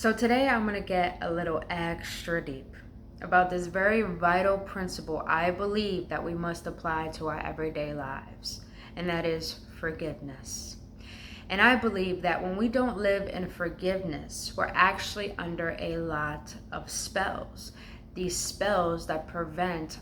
So today I'm going to get a little extra deep about this very vital principle I believe that we must apply to our everyday lives, and that is forgiveness. And I believe that when we don't live in forgiveness, we're actually under a lot of spells. These spells that prevent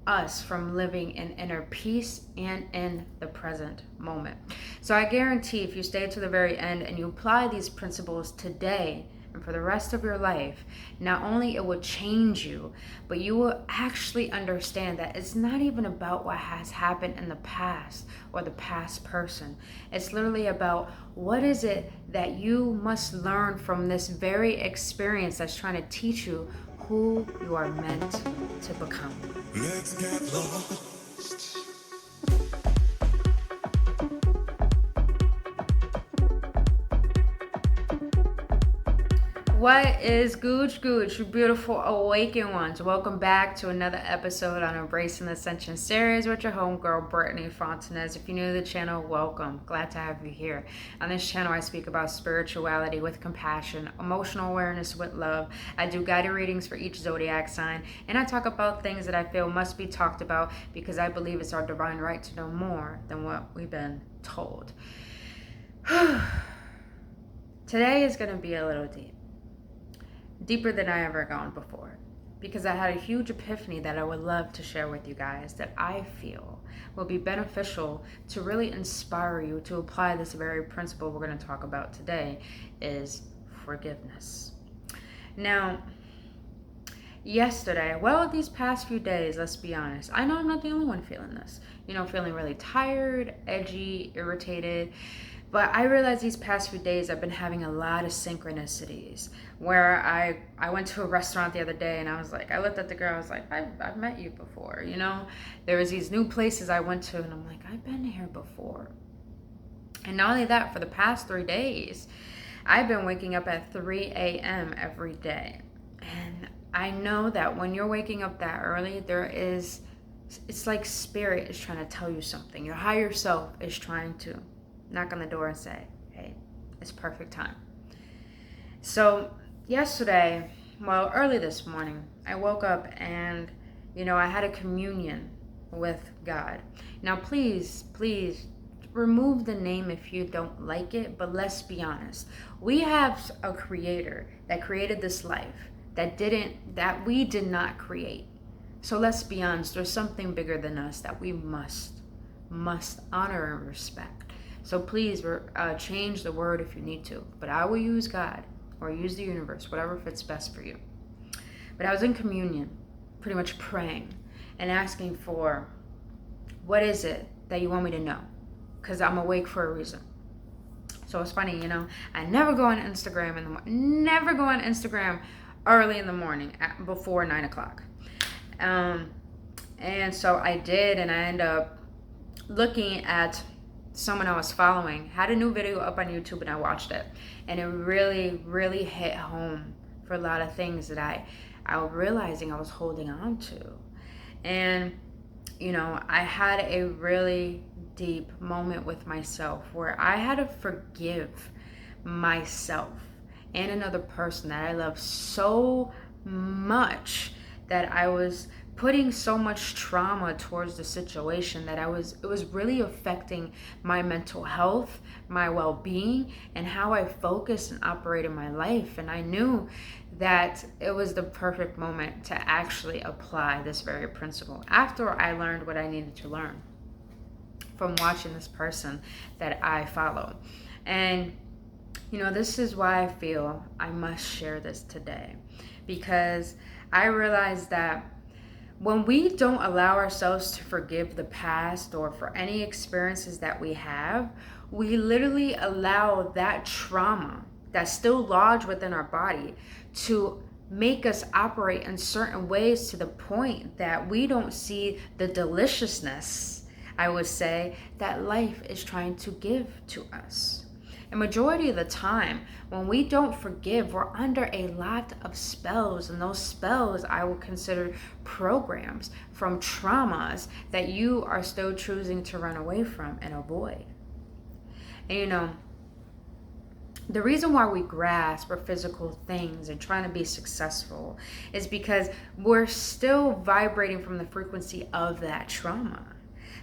us from living in inner peace and in the present moment. So I guarantee if you stay to the very end and you apply these principles today and for the rest of your life, not only it will change you, but you will actually understand that it's not even about what has happened in the past or the past person. It's literally about what is it that you must learn from this very experience that's trying to teach you who you are meant to become. Let's get lost. What is Gooch, you beautiful awakened ones? Welcome back to another episode on Embracing the Ascension series with your homegirl, Brittany Fontanez. If you're new to the channel, welcome. Glad to have you here. On this channel, I speak about spirituality with compassion, emotional awareness with love. I do guided readings for each zodiac sign, and I talk about things that I feel must be talked about because I believe it's our divine right to know more than what we've been told. Today is going to be a little deeper than I ever gone before, because I had a huge epiphany that I would love to share with you guys that I feel will be beneficial to really inspire you to apply this very principle we're going to talk about today, is forgiveness. Now, yesterday, these past few days, let's be honest, I know I'm not the only one feeling this, feeling really tired, edgy, irritated. But I realized these past few days I've been having a lot of synchronicities where I went to a restaurant the other day and I looked at the girl, I was like, I've met you before, There was these new places I went to and I'm like, I've been here before. And not only that, for the past 3 days, I've been waking up at 3 a.m. every day. And I know that when you're waking up that early, it's like spirit is trying to tell you something. Your higher self is trying to knock on the door and say, hey, it's perfect time. So yesterday, early this morning, I woke up and, I had a communion with God. Now, please remove the name if you don't like it, but let's be honest. We have a creator that created this life that we did not create. So let's be honest, there's something bigger than us that we must honor and respect. So please change the word if you need to. But I will use God or use the universe, whatever fits best for you. But I was in communion, pretty much praying and asking for, what is it that you want me to know? Because I'm awake for a reason. So it's funny, I never go on Instagram never go on Instagram early in the morning before 9 o'clock. And so I did, and I ended up looking at someone I was following had a new video up on YouTube, and I watched it, and it really hit home for a lot of things that I was realizing I was holding on to. And I had a really deep moment with myself where I had to forgive myself and another person that I love so much, that I was putting so much trauma towards the situation that it was really affecting my mental health, my well-being, and how I focus and operate in my life. And I knew that it was the perfect moment to actually apply this very principle after I learned what I needed to learn from watching this person that I follow. And this is why I feel I must share this today, because I realized that when we don't allow ourselves to forgive the past or for any experiences that we have, we literally allow that trauma that's still lodged within our body to make us operate in certain ways to the point that we don't see the deliciousness, I would say, that life is trying to give to us. And majority of the time, when we don't forgive, we're under a lot of spells. And those spells I will consider programs from traumas that you are still choosing to run away from and avoid. And The reason why we grasp for physical things and trying to be successful is because we're still vibrating from the frequency of that trauma.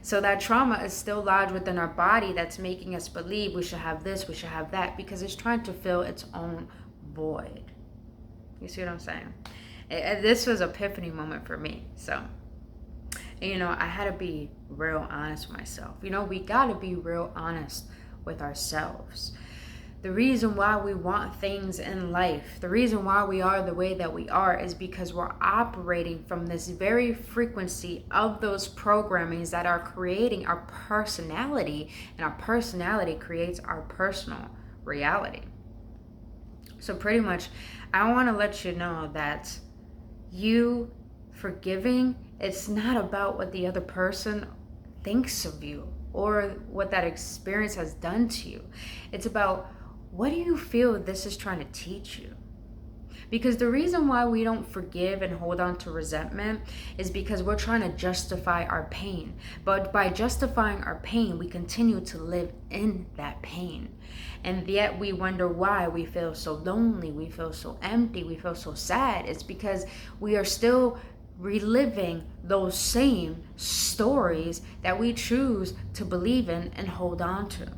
So that trauma is still lodged within our body that's making us believe we should have this, we should have that, because it's trying to fill its own void. You see what I'm saying? This was an epiphany moment for me. So, I had to be real honest with myself. We got to be real honest with ourselves. The reason why we want things in life, the reason why we are the way that we are, is because we're operating from this very frequency of those programmings that are creating our personality, and our personality creates our personal reality. So pretty much, I want to let you know that you forgiving, it's not about what the other person thinks of you or what that experience has done to you. It's about, what do you feel this is trying to teach you? Because the reason why we don't forgive and hold on to resentment is because we're trying to justify our pain. But by justifying our pain, we continue to live in that pain. And yet we wonder why we feel so lonely, we feel so empty, we feel so sad. It's because we are still reliving those same stories that we choose to believe in and hold on to.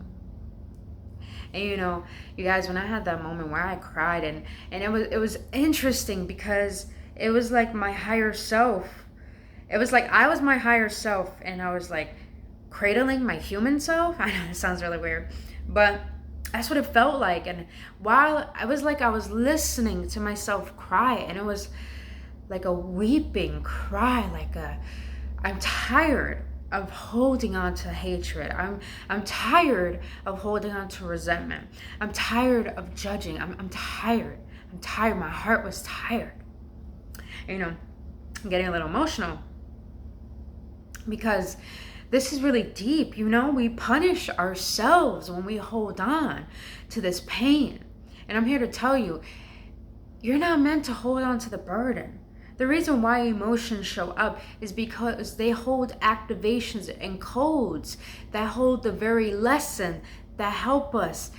And you guys, when I had that moment where I cried, and it was interesting because it was like my higher self. It was like I was my higher self, and I was like cradling my human self. I know it sounds really weird, but that's what it felt like. And while I was listening to myself cry, and it was like a weeping cry, I'm tired of holding on to hatred. I'm tired of holding on to resentment. I'm tired of judging. I'm tired. I'm tired. My heart was tired. I'm getting a little emotional because this is really deep. We punish ourselves when we hold on to this pain. And I'm here to tell you, you're not meant to hold on to the burden. The reason why emotions show up is because they hold activations and codes that hold the very lesson that help us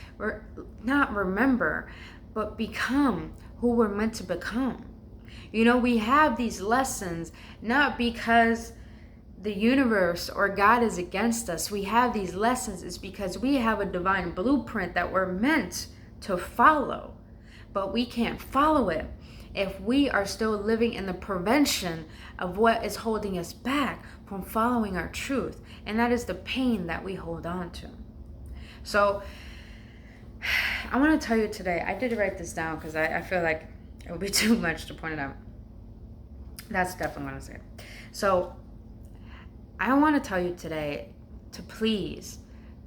not remember, but become who we're meant to become. We have these lessons not because the universe or God is against us. We have these lessons is because we have a divine blueprint that we're meant to follow, but we can't follow it if we are still living in the prevention of what is holding us back from following our truth. And that is the pain that we hold on to. So I want to tell you today, I did write this down because I feel like it would be too much to point it out. That's definitely what I say. So I want to tell you today to please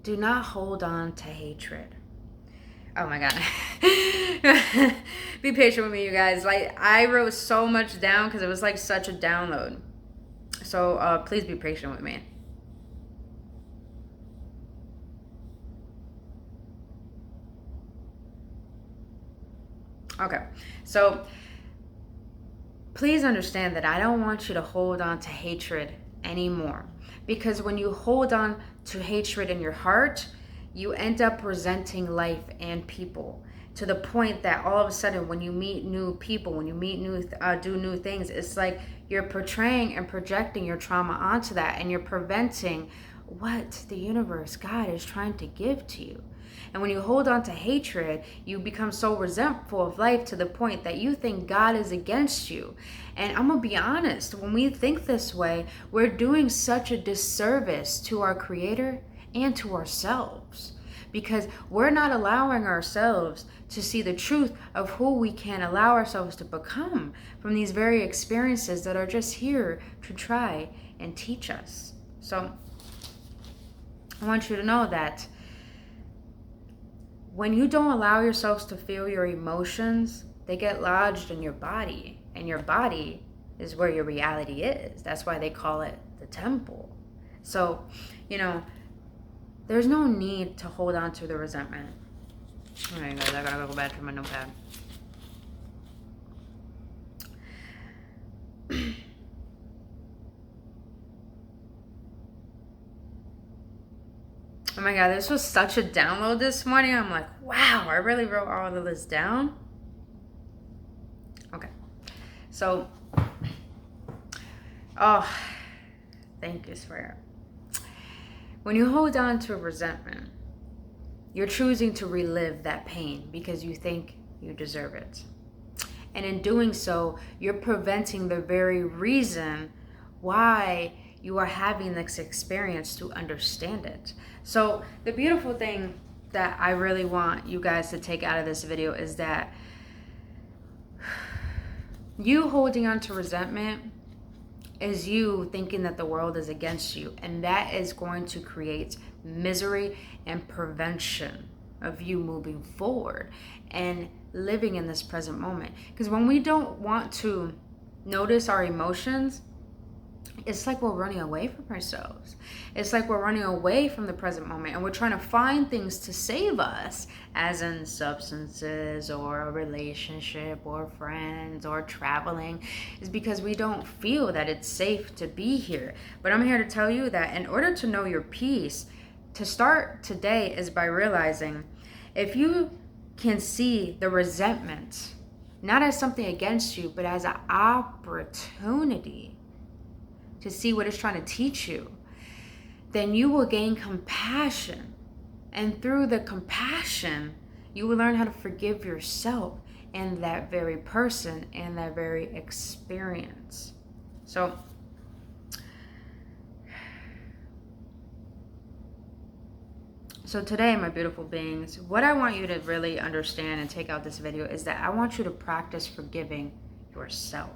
do not hold on to hatred. Oh my God. Be patient with me, you guys. I wrote so much down because it was such a download. So please be patient with me. Okay. So please understand that I don't want you to hold on to hatred anymore. Because when you hold on to hatred in your heart, you end up resenting life and people to the point that all of a sudden when you meet new people, when you do new things, it's like you're portraying and projecting your trauma onto that, and you're preventing what the universe, God, is trying to give to you. And when you hold on to hatred, you become so resentful of life to the point that you think God is against you. And I'm going to be honest, when we think this way, we're doing such a disservice to our Creator and to ourselves, because we're not allowing ourselves to see the truth of who we can allow ourselves to become from these very experiences that are just here to try and teach us. So I want you to know that when you don't allow yourselves to feel your emotions, they get lodged in your body, and your body is where your reality is. That's why they call it the temple. So, there's no need to hold on to the resentment. All right, guys, I gotta go back to my notepad. I'm my God, this was such a download this morning. I'm like, wow, I really wrote all of this down. Okay. So, oh, thank you, Swear. When you hold on to resentment, you're choosing to relive that pain because you think you deserve it. And in doing so, you're preventing the very reason why you are having this experience to understand it. So the beautiful thing that I really want you guys to take out of this video is that you holding on to resentment is you thinking that the world is against you, and that is going to create misery and prevention of you moving forward and living in this present moment. Because when we don't want to notice our emotions, it's like we're running away from ourselves. It's like we're running away from the present moment, and we're trying to find things to save us, as in substances or a relationship or friends or traveling. Is because we don't feel that it's safe to be here. But I'm here to tell you that in order to know your peace, to start today is by realizing if you can see the resentment not as something against you, but as an opportunity to see what it's trying to teach you, then you will gain compassion. And through the compassion, you will learn how to forgive yourself and that very person and that very experience. So, today, my beautiful beings, what I want you to really understand and take out this video is that I want you to practice forgiving yourself.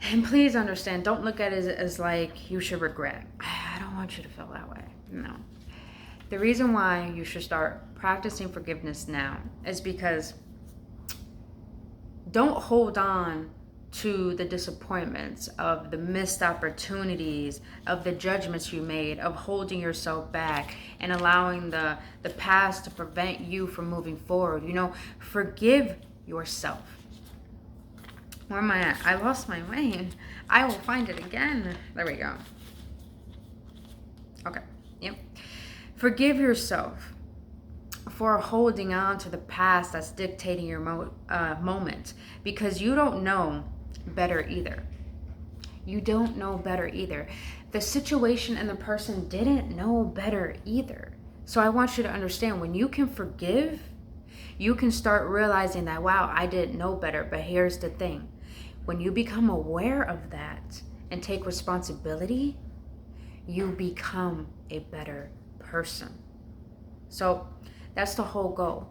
And please understand, don't look at it as like you should regret. I don't want you to feel that way. No. The reason why you should start practicing forgiveness now is because don't hold on to the disappointments of the missed opportunities, of the judgments you made, of holding yourself back and allowing the past to prevent you from moving forward. You know, forgive yourself. Where am I at? I lost my way. I will find it again. There we go. Okay. Yep. Forgive yourself for holding on to the past that's dictating your moment, because you don't know better either. You don't know better either. The situation and the person didn't know better either. So I want you to understand, when you can forgive, you can start realizing that, wow, I didn't know better. But here's the thing. When you become aware of that and take responsibility, you become a better person. So that's the whole goal,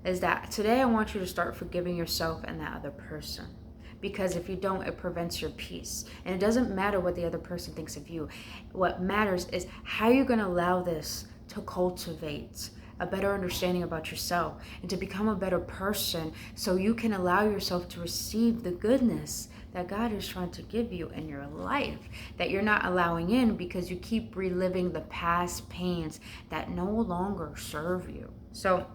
is that today I want you to start forgiving yourself and that other person. Because if you don't, it prevents your peace. And it doesn't matter what the other person thinks of you. What matters is how you're going to allow this to cultivate a better understanding about yourself and to become a better person, so you can allow yourself to receive the goodness that God is trying to give you in your life, that you're not allowing in because you keep reliving the past pains that no longer serve you. So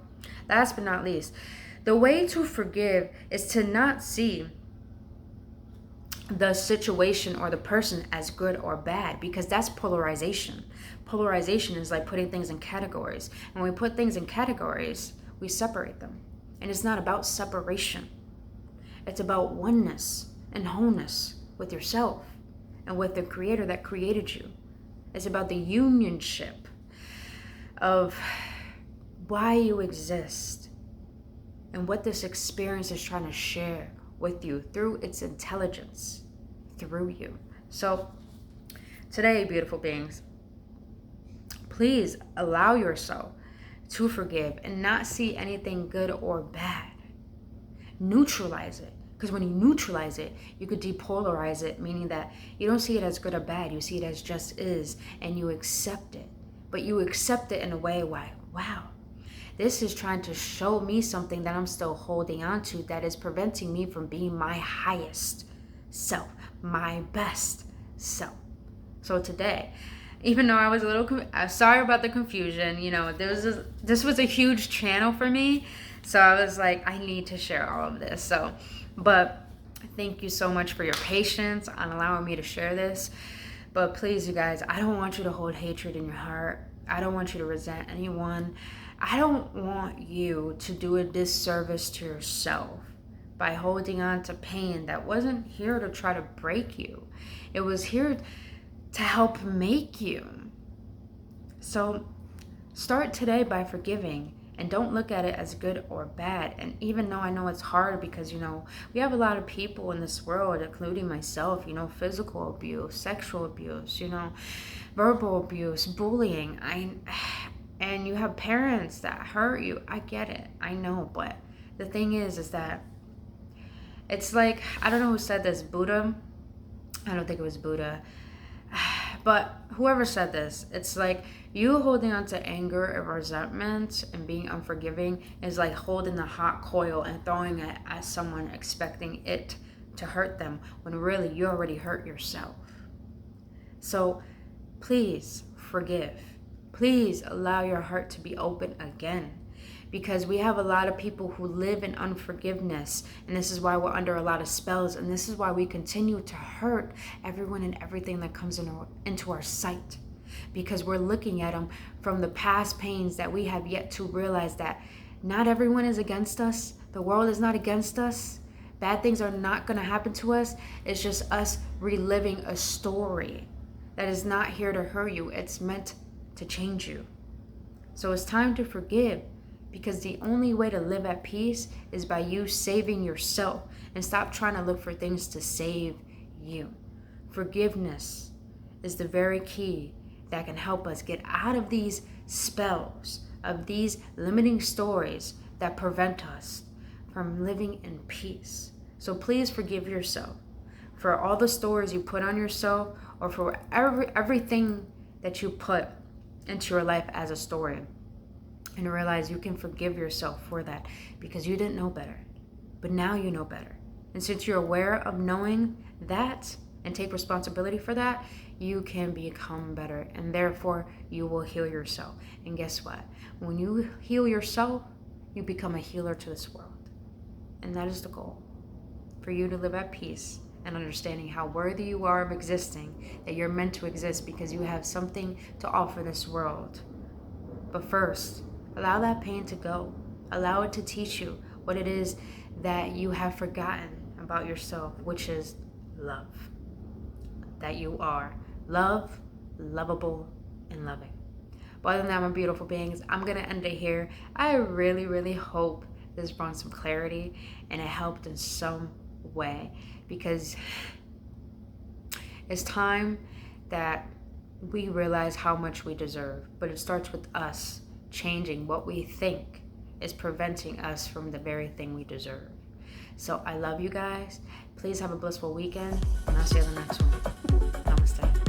last but not least, the way to forgive is to not see the situation or the person as good or bad, because that's polarization. Polarization is like putting things in categories. And when we put things in categories, we separate them. And it's not about separation. It's about oneness and wholeness with yourself and with the Creator that created you. It's about the unionship of why you exist and what this experience is trying to share with you through its intelligence, through you. So today, beautiful beings, please allow yourself to forgive and not see anything good or bad. Neutralize it. Because when you neutralize it, you could depolarize it, meaning that you don't see it as good or bad. You see it as just is, and you accept it. But you accept it in a way why, wow, this is trying to show me something that I'm still holding on to, that is preventing me from being my highest self, my best self. So today, even though I was a little, sorry about the confusion, you know, this was a huge channel for me. So I was like, I need to share all of this. So, but thank you so much for your patience on allowing me to share this. But please, you guys, I don't want you to hold hatred in your heart I don't want you to resent anyone. I don't want you to do a disservice to yourself by holding on to pain that wasn't here to try to break you. It was here to help make you. So start today by forgiving, and don't look at it as good or bad. And even though I know it's hard because, we have a lot of people in this world, including myself, physical abuse, sexual abuse, verbal abuse, bullying. And you have parents that hurt you. I get it. I know. But the thing is that it's like, I don't know who said this, Buddha. I don't think it was Buddha. But whoever said this, it's like you holding on to anger and resentment and being unforgiving is like holding the hot coal and throwing it at someone expecting it to hurt them when really you already hurt yourself. So please forgive. Please allow your heart to be open again, because we have a lot of people who live in unforgiveness, and this is why we're under a lot of spells, and this is why we continue to hurt everyone and everything that comes into our sight, because we're looking at them from the past pains that we have yet to realize that not everyone is against us. The world is not against us. Bad things are not going to happen to us. It's just us reliving a story that is not here to hurt you. It's meant to change you. So it's time to forgive, because the only way to live at peace is by you saving yourself, and stop trying to look for things to save you. Forgiveness is the very key that can help us get out of these spells, of these limiting stories that prevent us from living in peace. So please forgive yourself for all the stories you put on yourself, or for everything that you put into your life as a story. And realize you can forgive yourself for that, because you didn't know better. But now you know better. And since you're aware of knowing that and take responsibility for that, you can become better. And therefore, you will heal yourself. And guess what? When you heal yourself, you become a healer to this world. And that is the goal. For you to live at peace and understanding how worthy you are of existing, that you're meant to exist because you have something to offer this world. But first, allow that pain to go. Allow it to teach you what it is that you have forgotten about yourself, which is love. That you are love, lovable, and loving. But other than that, my beautiful beings, I'm going to end it here. I really, really hope this brought some clarity and it helped in some way, because it's time that we realize how much we deserve. But it starts with us changing what we think is preventing us from the very thing we deserve. So I love you guys. Please have a blissful weekend, and I'll see you in the next one. Namaste.